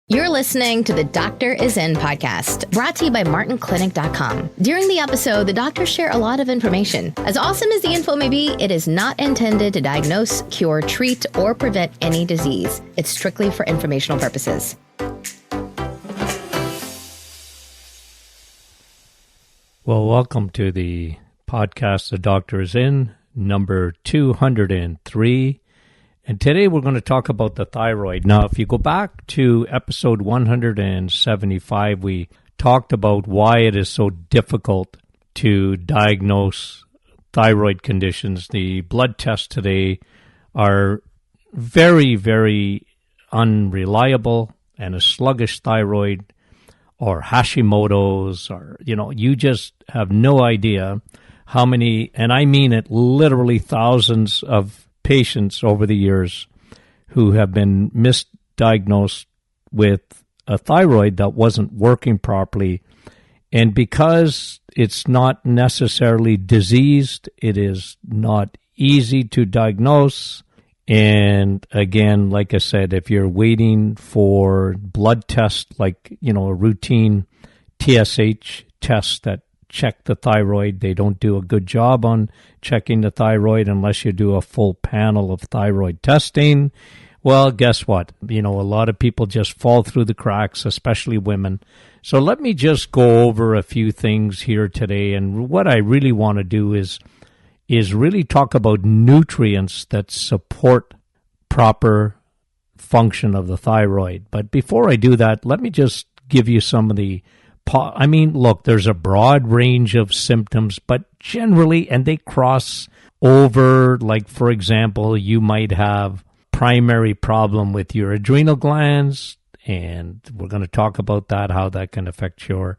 You're listening to the Doctor Is In podcast, brought to you by MartinClinic.com. During the episode, the doctors share a lot of information. As awesome as the info may be, it is not intended to diagnose, cure, treat, or prevent any disease. It's strictly for informational purposes. Well, welcome to the podcast, The Doctor Is In, number 203. And today we're going to talk about the thyroid. Now, if you go back to episode 175, we talked about why it is so difficult to diagnose thyroid conditions. The blood tests today are very, very unreliable, and a sluggish thyroid or Hashimoto's, or, you just have no idea how many, and I mean it, literally thousands of patients over the years who have been misdiagnosed with a thyroid that wasn't working properly. And because it's not necessarily diseased, it is not easy to diagnose. And again, like I said, if you're waiting for blood tests like, a routine TSH test that check the thyroid, they don't do a good job on checking the thyroid unless you do a full panel of thyroid testing. Well, guess what? A lot of people just fall through the cracks, especially women. So let me just go over a few things here today. And what I really want to do is really talk about nutrients that support proper function of the thyroid. But before I do that, let me just give you some of the look, there's a broad range of symptoms, but generally, and they cross over, like, for example, you might have primary problem with your adrenal glands, and we're going to talk about that, how that can affect your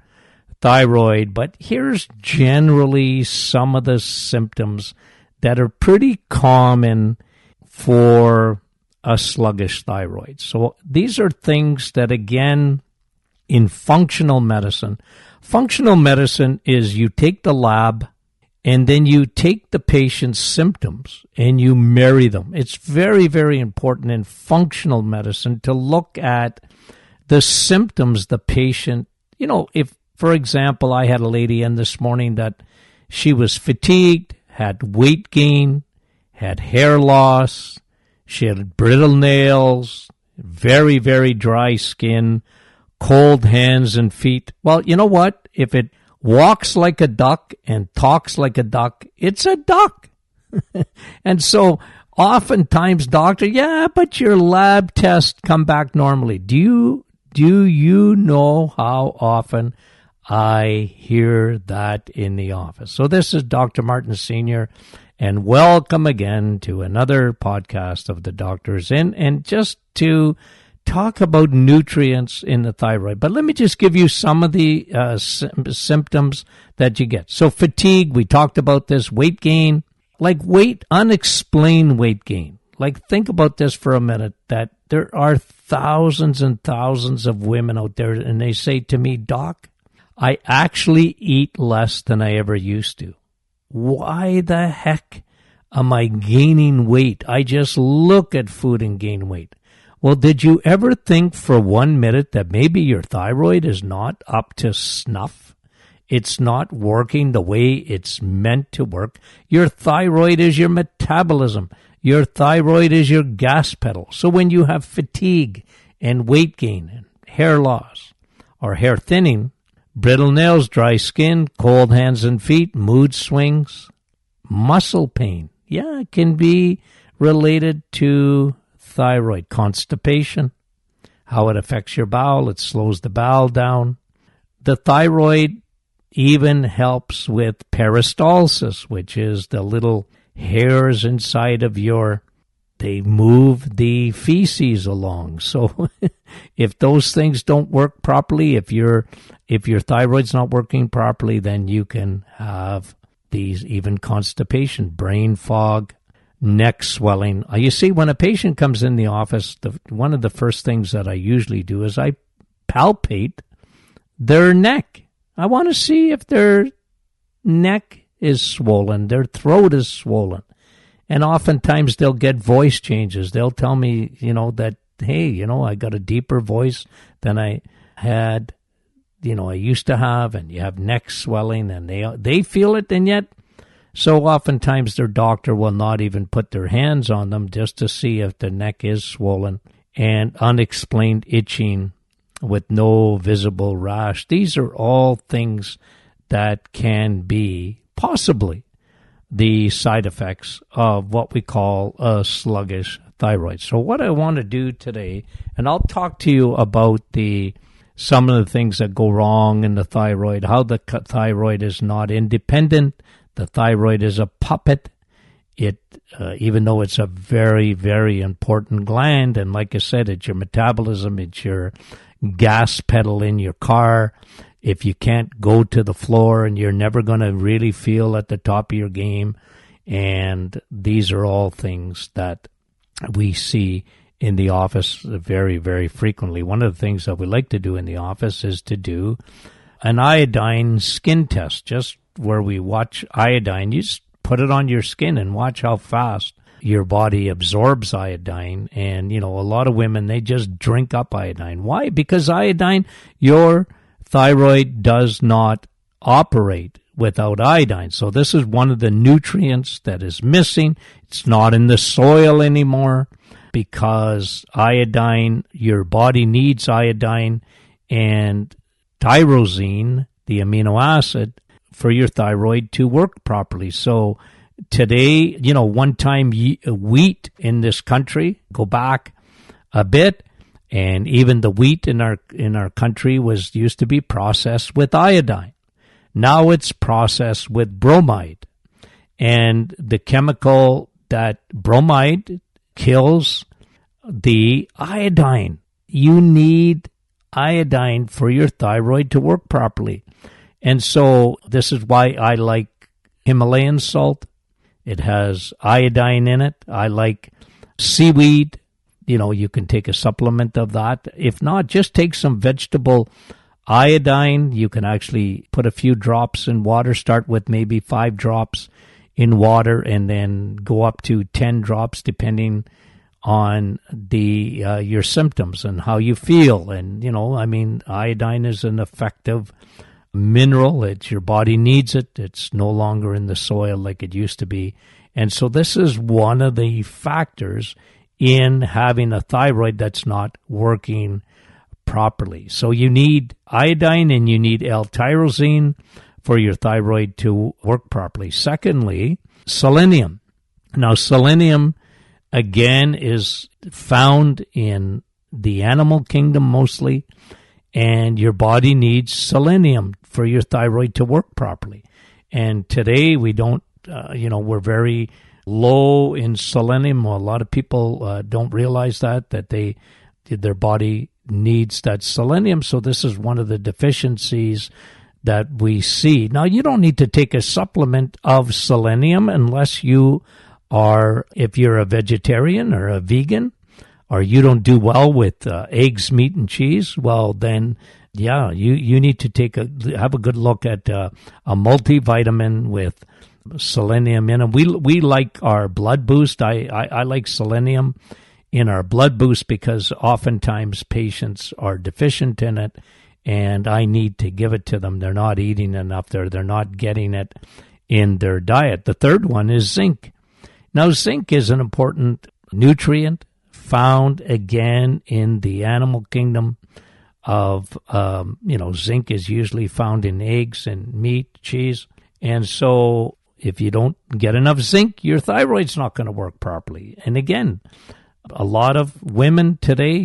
thyroid. But here's generally some of the symptoms that are pretty common for a sluggish thyroid. So these are things that, again, in functional medicine is you take the lab and then you take the patient's symptoms and you marry them. It's very, very important in functional medicine to look at the symptoms the patient, if, for example, I had a lady in this morning that she was fatigued, had weight gain, had hair loss, she had brittle nails, very, very dry skin, cold hands and feet. Well, you know what? If it walks like a duck and talks like a duck, it's a duck. And so oftentimes, doctor, but your lab tests come back normally. Do you know how often I hear that in the office? So this is Dr. Martin Sr., and welcome again to another podcast of The Doctor's In, and just to talk about nutrients in the thyroid. But let me just give you some of the symptoms that you get. So fatigue, we talked about this. Weight gain, like unexplained weight gain. Like, think about this for a minute, that there are thousands and thousands of women out there, and they say to me, Doc, I actually eat less than I ever used to. Why the heck am I gaining weight? I just look at food and gain weight. Well, did you ever think for 1 minute that maybe your thyroid is not up to snuff? It's not working the way it's meant to work. Your thyroid is your metabolism. Your thyroid is your gas pedal. So when you have fatigue and weight gain and hair loss or hair thinning, brittle nails, dry skin, cold hands and feet, mood swings, muscle pain, it can be related to thyroid. Constipation, how it affects your bowel, it slows the bowel down. The thyroid even helps with peristalsis, which is the little hairs inside of they move the feces along. So if those things don't work properly, if your thyroid's not working properly, then you can have these, even constipation, brain fog, neck swelling. You see, when a patient comes in the office, one of the first things that I usually do is I palpate their neck. I want to see if their neck is swollen, their throat is swollen. And oftentimes they'll get voice changes. They'll tell me, that hey, I got a deeper voice than I had, I used to have, and you have neck swelling, and they feel it, and yet so oftentimes their doctor will not even put their hands on them just to see if the neck is swollen, and unexplained itching with no visible rash. These are all things that can be possibly the side effects of what we call a sluggish thyroid. So what I want to do today, and I'll talk to you about some of the things that go wrong in the thyroid, how the thyroid is not independent. The thyroid is a puppet. It, even though it's a very, very important gland, and like I said, it's your metabolism, it's your gas pedal in your car. If you can't go to the floor, and you're never going to really feel at the top of your game, and these are all things that we see in the office very, very frequently. One of the things that we like to do in the office is to do an iodine skin test, just where we watch iodine. You just put it on your skin and watch how fast your body absorbs iodine. And, a lot of women, they just drink up iodine. Why? Because iodine, your thyroid does not operate without iodine. So this is one of the nutrients that is missing. It's not in the soil anymore because iodine, your body needs iodine, and tyrosine, the amino acid, for your thyroid to work properly. So today, one time wheat in this country, go back a bit, and even the wheat in our country used to be processed with iodine. Now it's processed with bromide. And the chemical that bromide kills the iodine. You need iodine for your thyroid to work properly. And so this is why I like Himalayan salt. It has iodine in it. I like seaweed. You can take a supplement of that. If not, just take some vegetable iodine. You can actually put a few drops in water. Start with maybe 5 drops in water, and then go up to 10 drops depending on your symptoms and how you feel. And, iodine is an effective mineral. Your body needs it. It's no longer in the soil like it used to be. And so this is one of the factors in having a thyroid that's not working properly. So you need iodine and you need L-tyrosine for your thyroid to work properly. Secondly, selenium. Now, selenium, again, is found in the animal kingdom mostly, and your body needs selenium for your thyroid to work properly. And today we don't, we're very low in selenium. A lot of people don't realize that their body needs that selenium. So this is one of the deficiencies that we see. Now, you don't need to take a supplement of selenium unless if you're a vegetarian or a vegan, or you don't do well with eggs, meat, and cheese. Well, then, yeah, you need to have a good look at a multivitamin with selenium in it. We like our blood boost. I like selenium in our blood boost because oftentimes patients are deficient in it, and I need to give it to them. They're not eating enough. They're not getting it in their diet. The third one is zinc. Now, zinc is an important nutrient found again in the animal kingdom of, zinc is usually found in eggs and meat, cheese. And so if you don't get enough zinc, your thyroid's not going to work properly. And again, a lot of women today,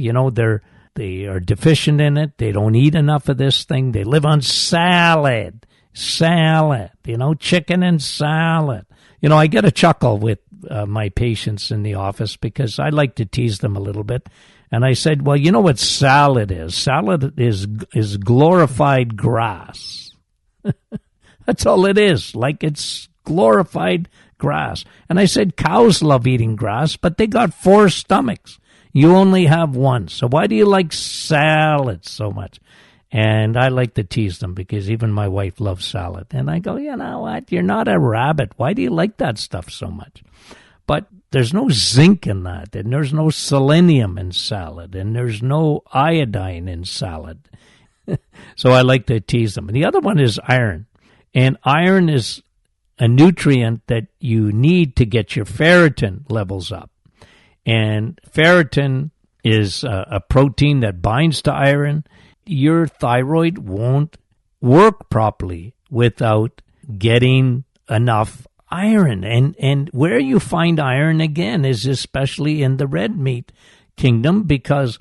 they are deficient in it. They don't eat enough of this thing. They live on salad, chicken and salad. I get a chuckle with my patients in the office because I like to tease them a little bit. And I said, well, you know what salad is? Salad is glorified grass. That's all it is. Like, it's glorified grass. And I said, cows love eating grass, but they got 4 stomachs. You only have 1. So why do you like salad so much? And I like to tease them because even my wife loves salad. And I go, you know what? You're not a rabbit. Why do you like that stuff so much? But there's no zinc in that, and there's no selenium in salad, and there's no iodine in salad. So I like to tease them. And the other one is iron. And iron is a nutrient that you need to get your ferritin levels up. And ferritin is a protein that binds to iron. Your thyroid won't work properly without getting enough iron. And where you find iron, again, is especially in the red meat kingdom, because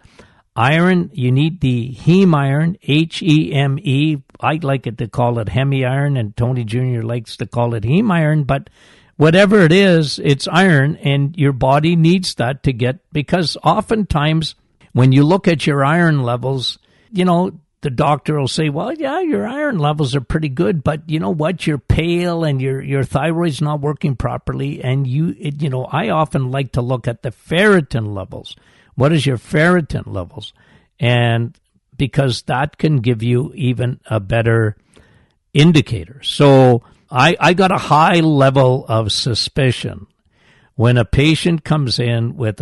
iron, you need the heme iron, Heme. I like it to call it hemi iron, and Tony Jr. likes to call it heme iron, but whatever it is, it's iron, and your body needs that to get, because oftentimes when you look at your iron levels, the doctor will say, well, yeah, your iron levels are pretty good, but you know what? You're pale and your thyroid's not working properly. And I often like to look at the ferritin levels. What is your ferritin levels? And because that can give you even a better indicator. So I got a high level of suspicion when a patient comes in with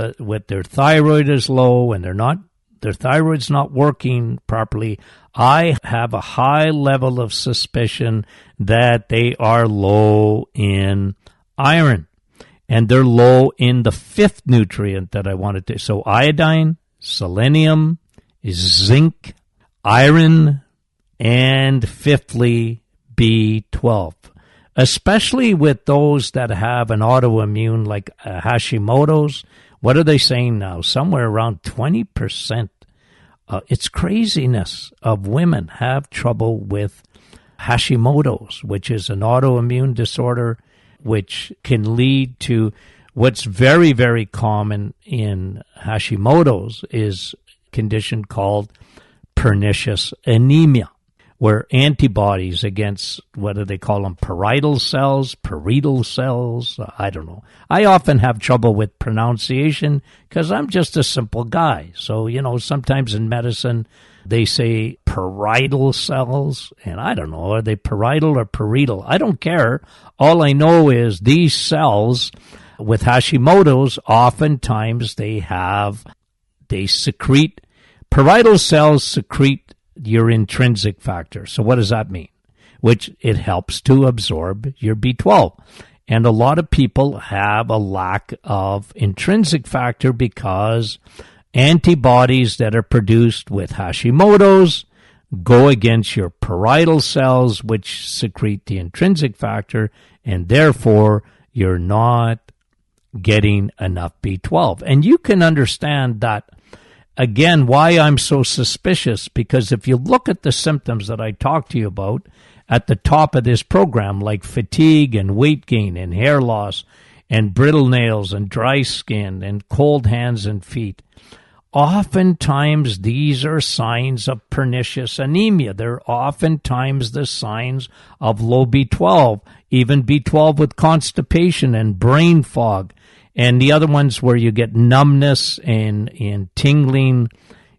their thyroid is low and their thyroid's not working properly. I have a high level of suspicion that they are low in iron, and they're low in the fifth nutrient that I wanted to. So iodine, selenium, zinc, iron, and fifthly, B12. Especially with those that have an autoimmune like Hashimoto's. What are they saying now? Somewhere around 20%. It's craziness of women have trouble with Hashimoto's, which is an autoimmune disorder which can lead to what's very, very common in Hashimoto's is a condition called pernicious anemia, where antibodies against, what do they call them, parietal cells, I don't know. I often have trouble with pronunciation because I'm just a simple guy. So, sometimes in medicine they say parietal cells, and I don't know, are they parietal or parietal? I don't care. All I know is these cells with Hashimoto's, oftentimes they secrete, parietal cells secrete your intrinsic factor. So what does that mean? Which it helps to absorb your B12. And a lot of people have a lack of intrinsic factor because antibodies that are produced with Hashimoto's go against your parietal cells, which secrete the intrinsic factor, and therefore you're not getting enough B12. And you can understand that. Again, why I'm so suspicious, because if you look at the symptoms that I talked to you about at the top of this program, like fatigue and weight gain and hair loss and brittle nails and dry skin and cold hands and feet, oftentimes these are signs of pernicious anemia. They're oftentimes the signs of low B12, even B12 with constipation and brain fog. And the other ones where you get numbness and tingling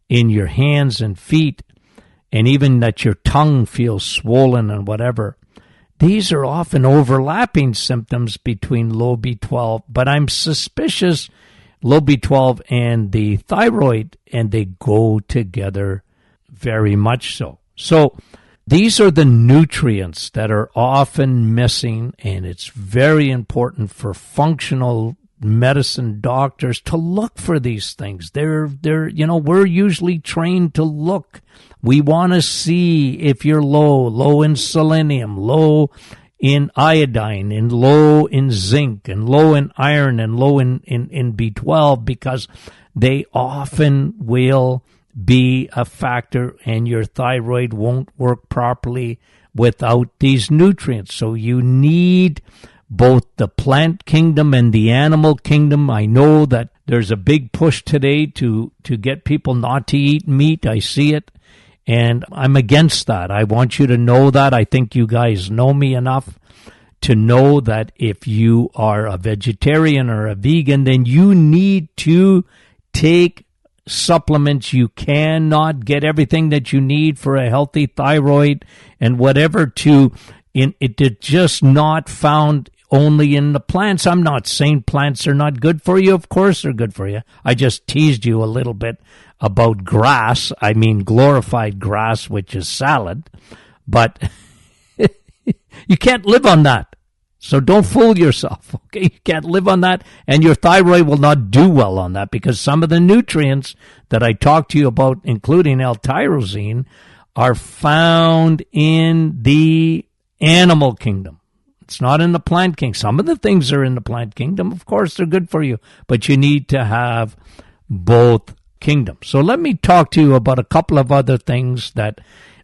in your hands and feet, and even that your tongue feels swollen and whatever. These are often overlapping symptoms between low B12, but I'm suspicious low B12 and the thyroid, and they go together very much so. So these are the nutrients that are often missing, and it's very important for functional medicine doctors to look for these things. We're usually trained to look. We want to see if you're low in selenium, low in iodine, and low in zinc, and low in iron, and low in B12, because they often will be a factor, and your thyroid won't work properly without these nutrients. So you need both the plant kingdom and the animal kingdom. I know that there's a big push today to get people not to eat meat. I see it, and I'm against that. I want you to know that. I think you guys know me enough to know that if you are a vegetarian or a vegan, then you need to take supplements. You cannot get everything that you need for a healthy thyroid and whatever it just not found only in the plants. I'm not saying plants are not good for you. Of course they're good for you. I just teased you a little bit about grass. I mean glorified grass, which is salad. But you can't live on that. So don't fool yourself, okay? You can't live on that, and your thyroid will not do well on that because some of the nutrients that I talked to you about, including L-tyrosine, are found in the animal kingdom. It's not in the plant kingdom. Some of the things are in the plant kingdom. Of course, they're good for you, but you need to have both kingdoms. So let me talk to you about a couple of other things that,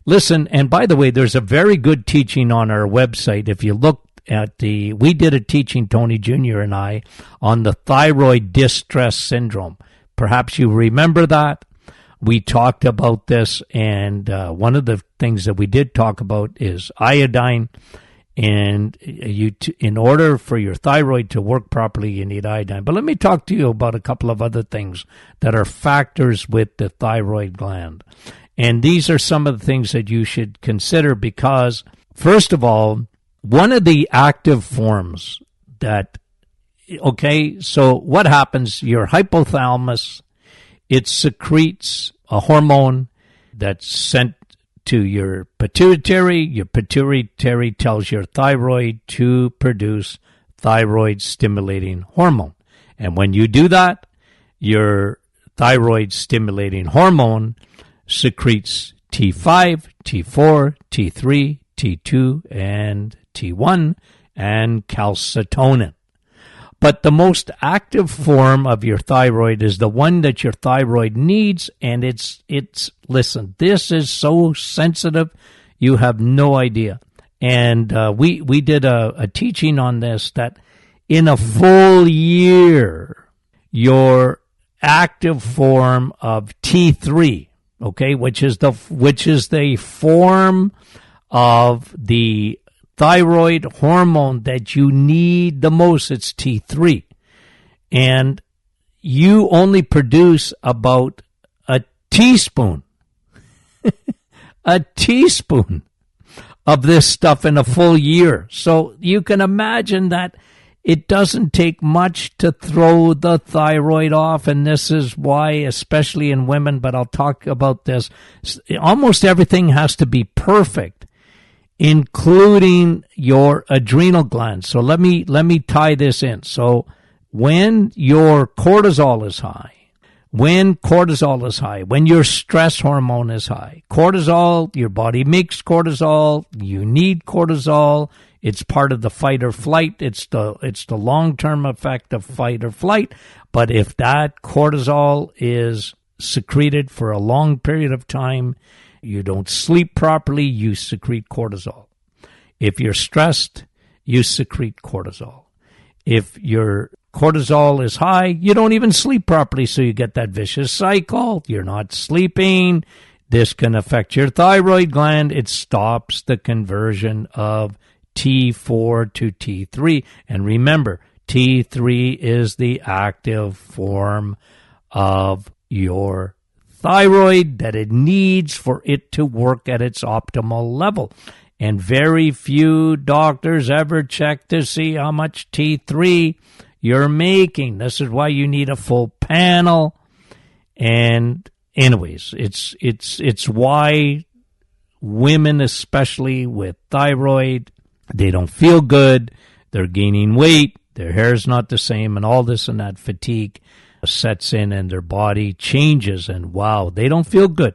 listen, and by the way, there's a very good teaching on our website. If you look we did a teaching, Tony Jr. and I, on the thyroid distress syndrome. Perhaps you remember that. We talked about this, and one of the things that we did talk about is iodine. And in order for your thyroid to work properly, you need iodine. But let me talk to you about a couple of other things that are factors with the thyroid gland. And these are some of the things that you should consider because, first of all, one of the active forms that, okay, so what happens? Your hypothalamus, it secretes a hormone that's sent to your pituitary. Your pituitary tells your thyroid to produce thyroid-stimulating hormone. And when you do that, your thyroid-stimulating hormone secretes T5, T4, T3, T2, and T1, and calcitonin. But the most active form of your thyroid is the one that your thyroid needs, and it's listen, this is so sensitive, you have no idea. And we did a teaching on this, that in a full year, your active form of T3, okay, which is the form of the thyroid hormone that you need the most, it's T3. And you only produce about a teaspoon, a teaspoon of this stuff in a full year. So you can imagine that it doesn't take much to throw the thyroid off, and this is why, especially in women, but I'll talk about this, almost everything has to be perfect, including your adrenal glands. So let me tie this in. So when your cortisol is high, when your stress hormone is high, cortisol, your body makes cortisol, you need cortisol, it's part of the fight or flight, it's the long-term effect of fight or flight, but if that cortisol is secreted for a long period of time, you don't sleep properly, you secrete cortisol. If you're stressed, you secrete cortisol. If your cortisol is high, you don't even sleep properly, so you get that vicious cycle. You're not sleeping. This can affect your thyroid gland. It stops the conversion of T4 to T3. And remember, T3 is the active form of your thyroid that it needs for it to work at its optimal level. And very few doctors ever check to see how much T3 you're making. This is why you need a full panel. And anyways, it's why women, especially with thyroid, they don't feel good, they're gaining weight, their hair's not the same, and all this and that fatigue sets in and their body changes, and wow, they don't feel good.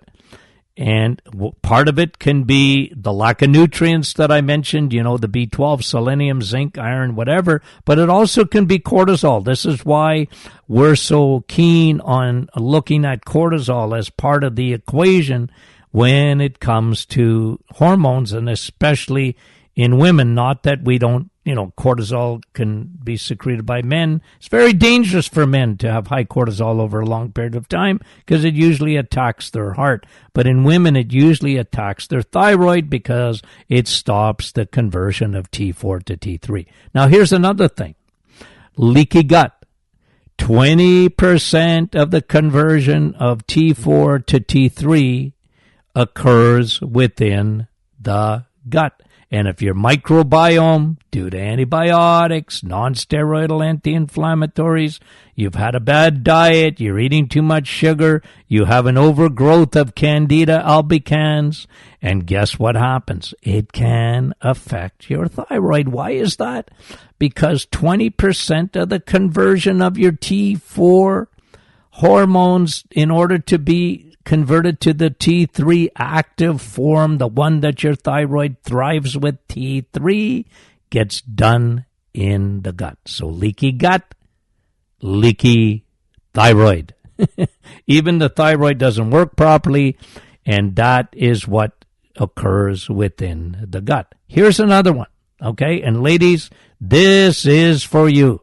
And part of it can be the lack of nutrients that I mentioned, the B12, selenium, zinc, iron, whatever, but it also can be cortisol. This is why we're so keen on looking at cortisol as part of the equation when it comes to hormones, and especially in women. Not that we don't, cortisol can be secreted by men. It's very dangerous for men to have high cortisol over a long period of time because it usually attacks their heart. But in women, it usually attacks their thyroid because it stops the conversion of T4 to T3. Now, here's another thing. Leaky gut. 20% of the conversion of T4 to T3 occurs within the gut. And if your microbiome, due to antibiotics, non-steroidal anti-inflammatories, you've had a bad diet, you're eating too much sugar, you have an overgrowth of Candida albicans, and guess what happens? It can affect your thyroid. Why is that? Because 20% of the conversion of your T4 hormones, in order to be converted to the T3 active form, the one that your thyroid thrives with, T3, gets done in the gut. So leaky gut, leaky thyroid. Even the thyroid doesn't work properly, and that is what occurs within the gut. Here's another one, okay? And ladies, this is for you.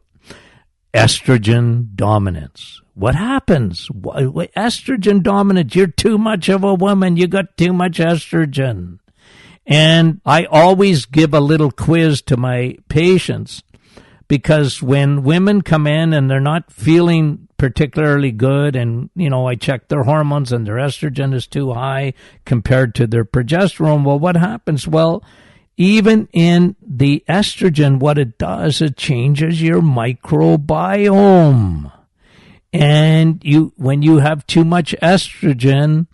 Estrogen dominance. What happens? Estrogen dominance. You're too much of a woman. You got too much estrogen. And I always give a little quiz to my patients, because when women come in and they're not feeling particularly good, and, I check their hormones and their estrogen is too high compared to their progesterone, well, what happens? Well, even in the estrogen, what it does, it changes your microbiome. And when you have too much estrogen,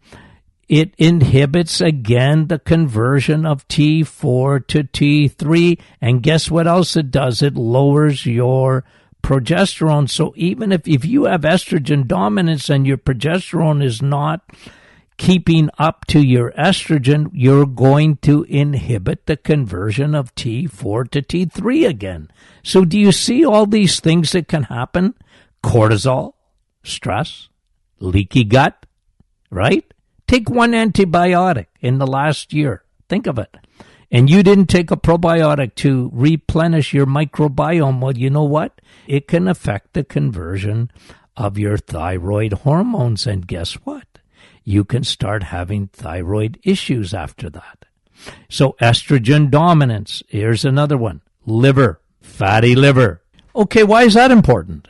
it inhibits again the conversion of T4 to T3. And guess what else it does? It lowers your progesterone. So even if you have estrogen dominance and your progesterone is not keeping up to your estrogen, you're going to inhibit the conversion of T4 to T3 again. So do you see all these things that can happen? Cortisol, stress, leaky gut, right? Take one antibiotic in the last year. Think of it. And you didn't take a probiotic to replenish your microbiome. Well, you know what? It can affect the conversion of your thyroid hormones. And guess what? You can start having thyroid issues after that. So estrogen dominance. Here's another one. Liver, fatty liver. Okay, why is that important?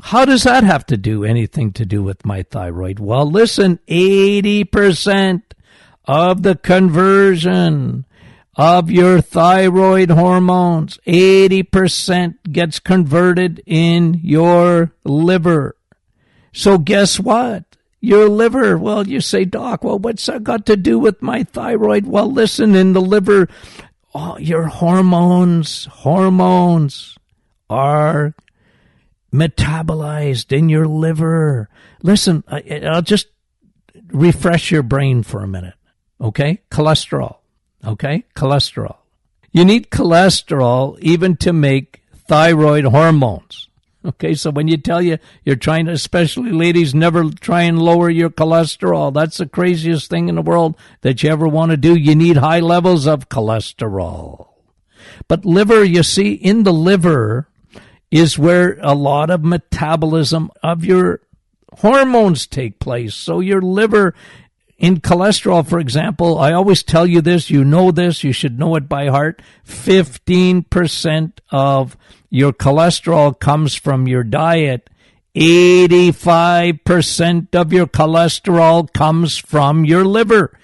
How does that have to do anything to do with my thyroid? Well, listen, 80% of the conversion of your thyroid hormones, 80% gets converted in your liver. So guess what? Your liver, well, you say, Doc, well, what's that got to do with my thyroid? Well, listen, in the liver, your hormones are metabolized in your liver. Listen, I'll just refresh your brain for a minute, okay? Cholesterol, okay? Cholesterol. You need cholesterol even to make thyroid hormones. Okay, so when you tell you're trying to, especially ladies, never try and lower your cholesterol. That's the craziest thing in the world that you ever want to do. You need high levels of cholesterol. But liver, you see, in the liver is where a lot of metabolism of your hormones take place. So your liver, in cholesterol, for example, I always tell you this, you should know it by heart. 15% of your cholesterol comes from your diet. 85% of your cholesterol comes from your liver.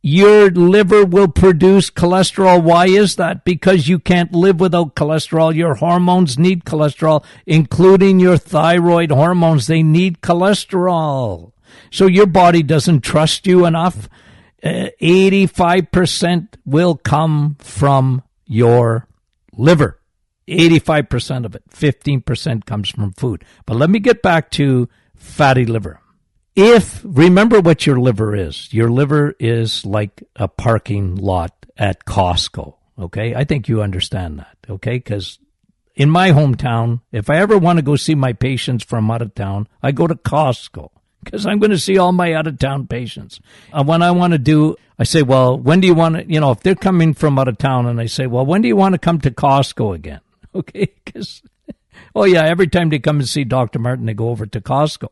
Your liver will produce cholesterol. Why is that? Because you can't live without cholesterol. Your hormones need cholesterol, including your thyroid hormones. They need cholesterol. So your body doesn't trust you enough. 85% will come from your liver. 85% of it. 15% comes from food. But let me get back to fatty liver. Remember what your liver is. Your liver is like a parking lot at Costco, okay? I think you understand that, okay? Because in my hometown, if I ever want to go see my patients from out of town, I go to Costco because I'm going to see all my out-of-town patients. When I want to do, I say, well, when do you want to, if they're coming from out of town, and I say, well, when do you want to come to Costco again? Okay, because, every time they come and see Dr. Martin, they go over to Costco.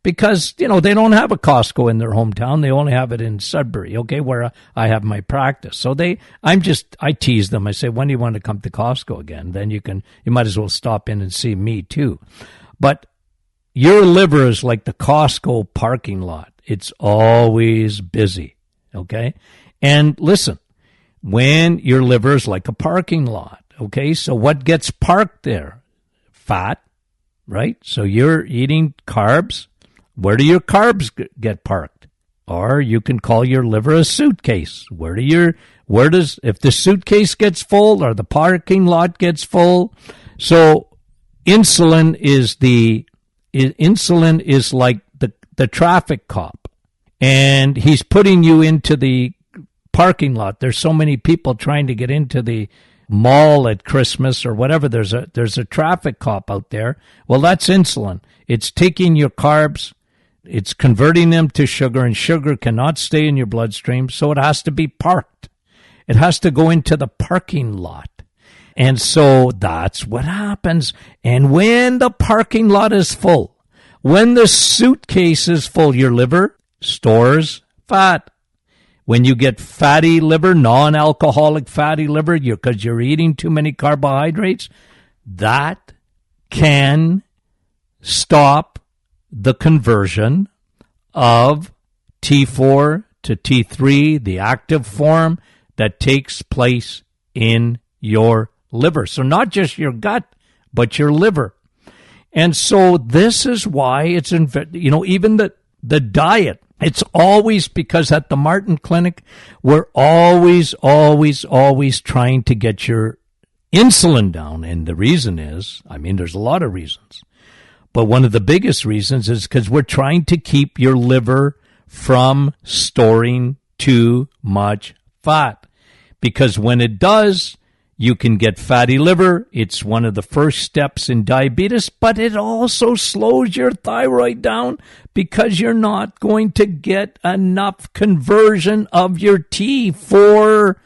Because, they don't have a Costco in their hometown. They only have it in Sudbury, okay, where I have my practice. So I tease them. I say, when do you want to come to Costco again? Then you might as well stop in and see me too. But your liver is like the Costco parking lot. It's always busy, okay? And listen, when your liver is like a parking lot. Okay, so what gets parked there? Fat, right? So you're eating carbs. Where do your carbs get parked? Or you can call your liver a suitcase. If the suitcase gets full or the parking lot gets full? So insulin is like the traffic cop, and he's putting you into the parking lot. There's so many people trying to get into the mall at Christmas or whatever. There's a traffic cop out there. Well, that's insulin. It's taking your carbs, it's converting them to sugar, and sugar cannot stay in your bloodstream, so it has to be parked. It has to go into the parking lot. And so that's what happens. And when the parking lot is full, when the suitcase is full, your liver stores fat. When you get fatty liver, non-alcoholic fatty liver, because you're eating too many carbohydrates, that can stop the conversion of T4 to T3, the active form that takes place in your liver. So not just your gut, but your liver. And so this is why it's, even the diet, it's always, because at the Martin Clinic, we're always trying to get your insulin down. And the reason is, there's a lot of reasons, but one of the biggest reasons is because we're trying to keep your liver from storing too much fat. Because when it does, you can get fatty liver. It's one of the first steps in diabetes, but it also slows your thyroid down because you're not going to get enough conversion of your T4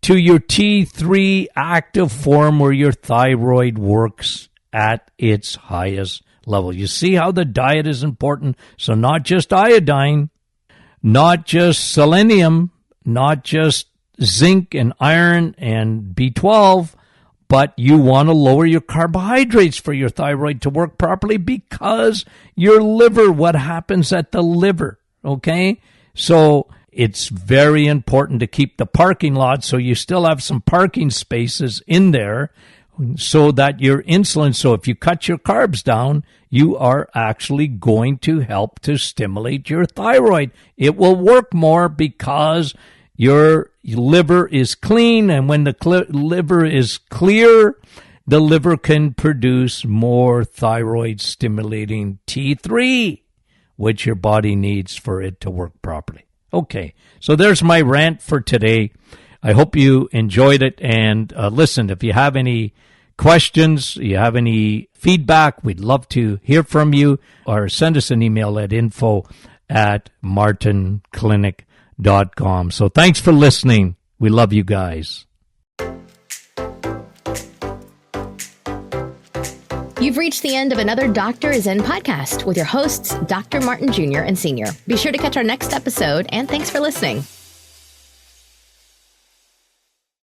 to your T3 active form where your thyroid works at its highest level. You see how the diet is important? So not just iodine, not just selenium, not just zinc and iron and B12, but you want to lower your carbohydrates for your thyroid to work properly, because your liver, what happens at the liver, okay? So it's very important to keep the parking lot so you still have some parking spaces in there so that your insulin, so if you cut your carbs down, you are actually going to help to stimulate your thyroid. It will work more because your liver is clean, and when the liver is clear, the liver can produce more thyroid-stimulating T3, which your body needs for it to work properly. Okay, so there's my rant for today. I hope you enjoyed it, and listen, if you have any questions, you have any feedback, we'd love to hear from you, or send us an email at info@martinclinic.com. So thanks for listening. We love you guys. You've reached the end of another Doctor is In podcast with your hosts, Dr. Martin Jr. and Sr. Be sure to catch our next episode, and thanks for listening.